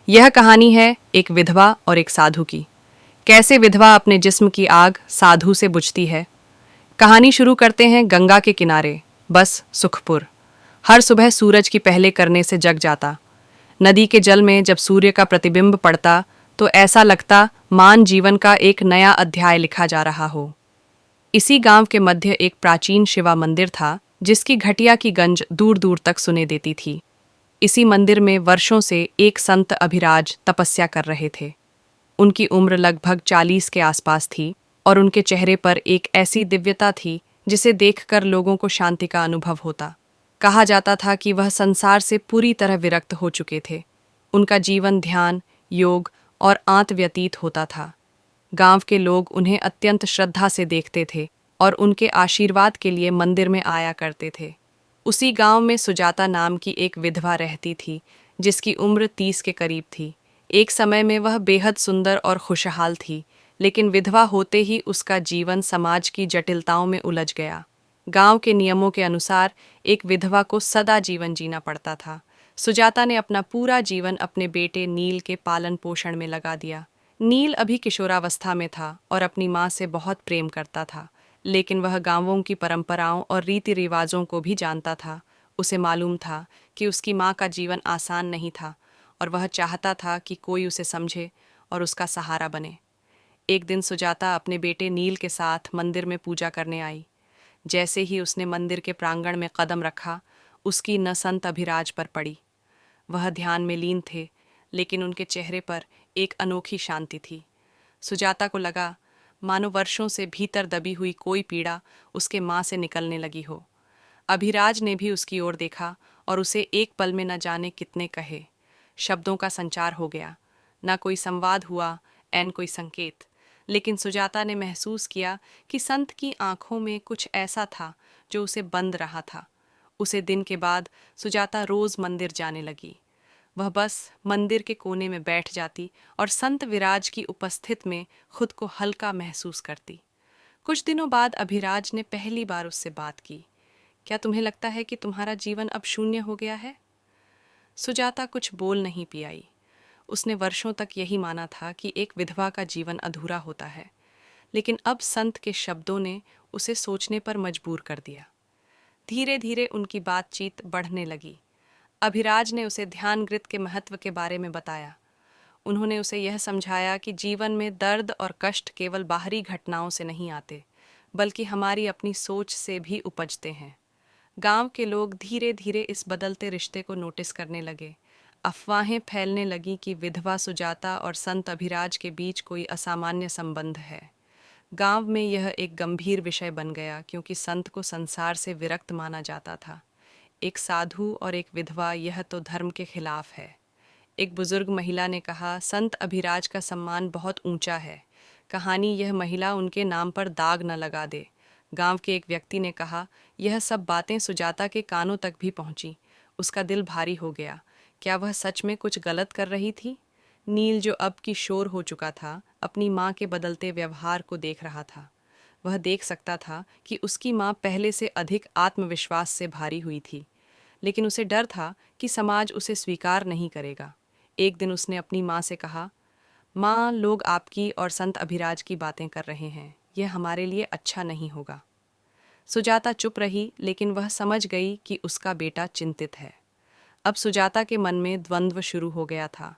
यह कहानी है एक विधवा और एक साधु की। कैसे विधवा अपने जिस्म की आग साधु से बुझती है। कहानी शुरू करते हैं गंगा के किनारे, बस सुखपुर। हर सुबह सूरज की पहले करने से जग जाता। नदी के जल में जब सूर्य का प्रतिबिंब पड़ता तो ऐसा लगता मान जीवन का एक नया अध्याय लिखा जा रहा हो। इसी गांव के मध्य एक प्राचीन शिवा मंदिर था जिसकी घटिया की गंज दूर दूर तक सुने देती थी। इसी मंदिर में वर्षों से एक संत अभिराज तपस्या कर रहे थे। उनकी उम्र लगभग 40 के आसपास थी और उनके चेहरे पर एक ऐसी दिव्यता थी जिसे देखकर लोगों को शांति का अनुभव होता। कहा जाता था कि वह संसार से पूरी तरह विरक्त हो चुके थे। उनका जीवन ध्यान, योग और आंत व्यतीत होता था। गांव के लोग उन्हें अत्यंत श्रद्धा से देखते थे और उनके आशीर्वाद के लिए मंदिर में आया करते थे। उसी गांव में सुजाता नाम की एक विधवा रहती थी जिसकी उम्र 30 के करीब थी। एक समय में वह बेहद सुंदर और खुशहाल थी, लेकिन विधवा होते ही उसका जीवन समाज की जटिलताओं में उलझ गया। गांव के नियमों के अनुसार एक विधवा को सदा जीवन जीना पड़ता था। सुजाता ने अपना पूरा जीवन अपने बेटे नील के पालन पोषण में लगा दिया। नील अभी किशोरावस्था में था और अपनी माँ से बहुत प्रेम करता था, लेकिन वह गांवों की परंपराओं और रीति रिवाजों को भी जानता था। उसे मालूम था कि उसकी माँ का जीवन आसान नहीं था और वह चाहता था कि कोई उसे समझे और उसका सहारा बने। एक दिन सुजाता अपने बेटे नील के साथ मंदिर में पूजा करने आई। जैसे ही उसने मंदिर के प्रांगण में कदम रखा, उसकी नज़र संत अभिराज पर पड़ी। वह ध्यान में लीन थे, लेकिन उनके चेहरे पर एक अनोखी शांति थी। सुजाता को लगा मानो वर्षों से भीतर दबी हुई कोई पीड़ा उसके माँ से निकलने लगी हो। अभिराज ने भी उसकी ओर देखा और उसे एक पल में न जाने कितने कहे। शब्दों का संचार हो गया, न कोई संवाद हुआ, ऐन कोई संकेत, लेकिन सुजाता ने महसूस किया कि संत की आंखों में कुछ ऐसा था जो उसे बंद रहा था। उसे दिन के बाद सुजाता रोज मंदिर जाने लगी। वह बस मंदिर के कोने में बैठ जाती और संत विराज की उपस्थिति में खुद को हल्का महसूस करती। कुछ दिनों बाद अभिराज ने पहली बार उससे बात की। क्या तुम्हें लगता है कि तुम्हारा जीवन अब शून्य हो गया है? सुजाता कुछ बोल नहीं पाई। उसने वर्षों तक यही माना था कि एक विधवा का जीवन अधूरा होता है, लेकिन अब संत के शब्दों ने उसे सोचने पर मजबूर कर दिया। धीरे धीरे उनकी बातचीत बढ़ने लगी। अभिराज ने उसे ध्यान-गृत के महत्व के बारे में बताया। उन्होंने उसे यह समझाया कि जीवन में दर्द और कष्ट केवल बाहरी घटनाओं से नहीं आते, बल्कि हमारी अपनी सोच से भी उपजते हैं। गांव के लोग धीरे धीरे इस बदलते रिश्ते को नोटिस करने लगे। अफवाहें फैलने लगीं कि विधवा सुजाता और संत अभिराज के बीच कोई असामान्य संबंध है। गांव में यह एक गंभीर विषय बन गया क्योंकि संत को संसार से विरक्त माना जाता था। एक साधु और एक विधवा, यह तो धर्म के खिलाफ है। एक बुजुर्ग महिला ने कहा, संत अभिराज का सम्मान बहुत ऊंचा है। कहानी यह महिला उनके नाम पर दाग न लगा दे। गांव के एक व्यक्ति ने कहा, यह सब बातें सुजाता के कानों तक भी पहुंची। उसका दिल भारी हो गया। क्या वह सच में कुछ गलत कर रही थी? नील, जो अब किशोर हो चुका था, अपनी माँ के बदलते व्यवहार को देख रहा था। वह देख सकता था कि उसकी माँ पहले से अधिक आत्मविश्वास से भारी हुई थी, लेकिन उसे डर था कि समाज उसे स्वीकार नहीं करेगा। एक दिन उसने अपनी माँ से कहा, माँ, लोग आपकी और संत अभिराज की बातें कर रहे हैं। यह हमारे लिए अच्छा नहीं होगा। सुजाता चुप रही, लेकिन वह समझ गई कि उसका बेटा चिंतित है। अब सुजाता के मन में द्वंद्व शुरू हो गया था।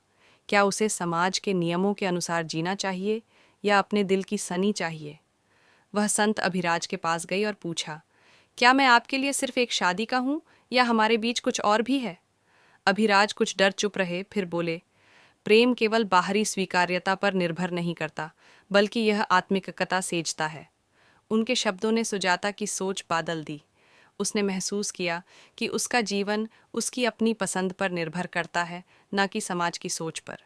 क्या उसे समाज के नियमों के अनुसार जीना चाहिए या अपने दिल की सनी चाहिए? वह संत अभिराज के पास गई और पूछा, क्या मैं आपके लिए सिर्फ एक शादी का हूँ या हमारे बीच कुछ और भी है? अभिराज कुछ डर चुप रहे, फिर बोले, प्रेम केवल बाहरी स्वीकार्यता पर निर्भर नहीं करता, बल्कि यह आत्मिकता सेजता है। उनके शब्दों ने सुजाता की सोच बदल दी। उसने महसूस किया कि उसका जीवन उसकी अपनी पसंद पर निर्भर करता है, न कि समाज की सोच पर।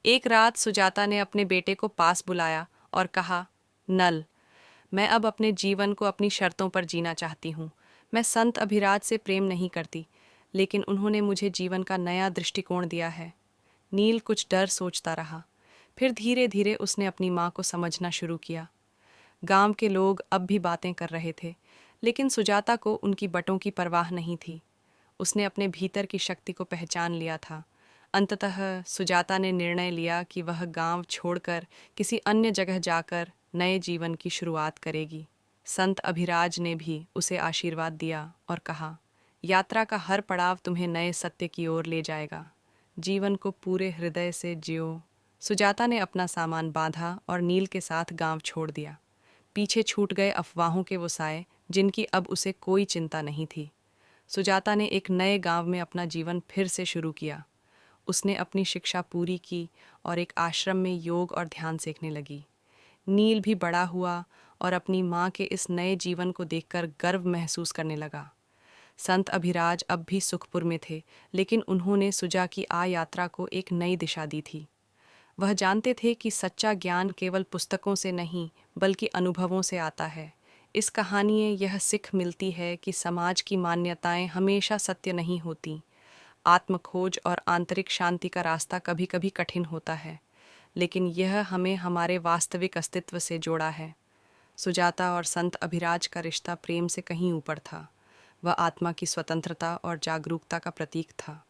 एक रात सुजाता ने अपने बेटे को पास बुलाया और कहा, नल, मैं अब अपने जीवन को अपनी शर्तों पर जीना चाहती हूँ। मैं संत अभिराज से प्रेम नहीं करती, लेकिन उन्होंने मुझे जीवन का नया दृष्टिकोण दिया है। नील कुछ डर सोचता रहा, फिर धीरे धीरे उसने अपनी माँ को समझना शुरू किया। गांव के लोग अब भी बातें कर रहे थे, लेकिन सुजाता को उनकी बटों की परवाह नहीं थी। उसने अपने भीतर की शक्ति को पहचान लिया था। अंततः सुजाता ने निर्णय लिया कि वह गांव छोड़कर किसी अन्य जगह जाकर नए जीवन की शुरुआत करेगी। संत अभिराज ने भी उसे आशीर्वाद दिया और कहा, यात्रा का हर पड़ाव तुम्हें नए सत्य की ओर ले जाएगा। जीवन को पूरे हृदय से जियो। सुजाता ने अपना सामान बांधा और नील के साथ गांव छोड़ दिया। पीछे छूट गए अफवाहों के वो साए जिनकी अब उसे कोई चिंता नहीं थी। सुजाता ने एक नए गांव में अपना जीवन फिर से शुरू किया। उसने अपनी शिक्षा पूरी की और एक आश्रम में योग और ध्यान सीखने लगी। नील भी बड़ा हुआ और अपनी माँ के इस नए जीवन को देखकर गर्व महसूस करने लगा। संत अभिराज अब भी सुखपुर में थे, लेकिन उन्होंने सुजा की यात्रा को एक नई दिशा दी थी। वह जानते थे कि सच्चा ज्ञान केवल पुस्तकों से नहीं बल्कि अनुभवों से आता है। इस कहानी में यह सीख मिलती है कि समाज की मान्यताएं हमेशा सत्य नहीं होती। आत्मखोज और आंतरिक शांति का रास्ता कभी कभी कठिन होता है, लेकिन यह हमें हमारे वास्तविक अस्तित्व से जोड़ा है। सुजाता और संत अभिराज का रिश्ता प्रेम से कहीं ऊपर था। वह आत्मा की स्वतंत्रता और जागरूकता का प्रतीक था।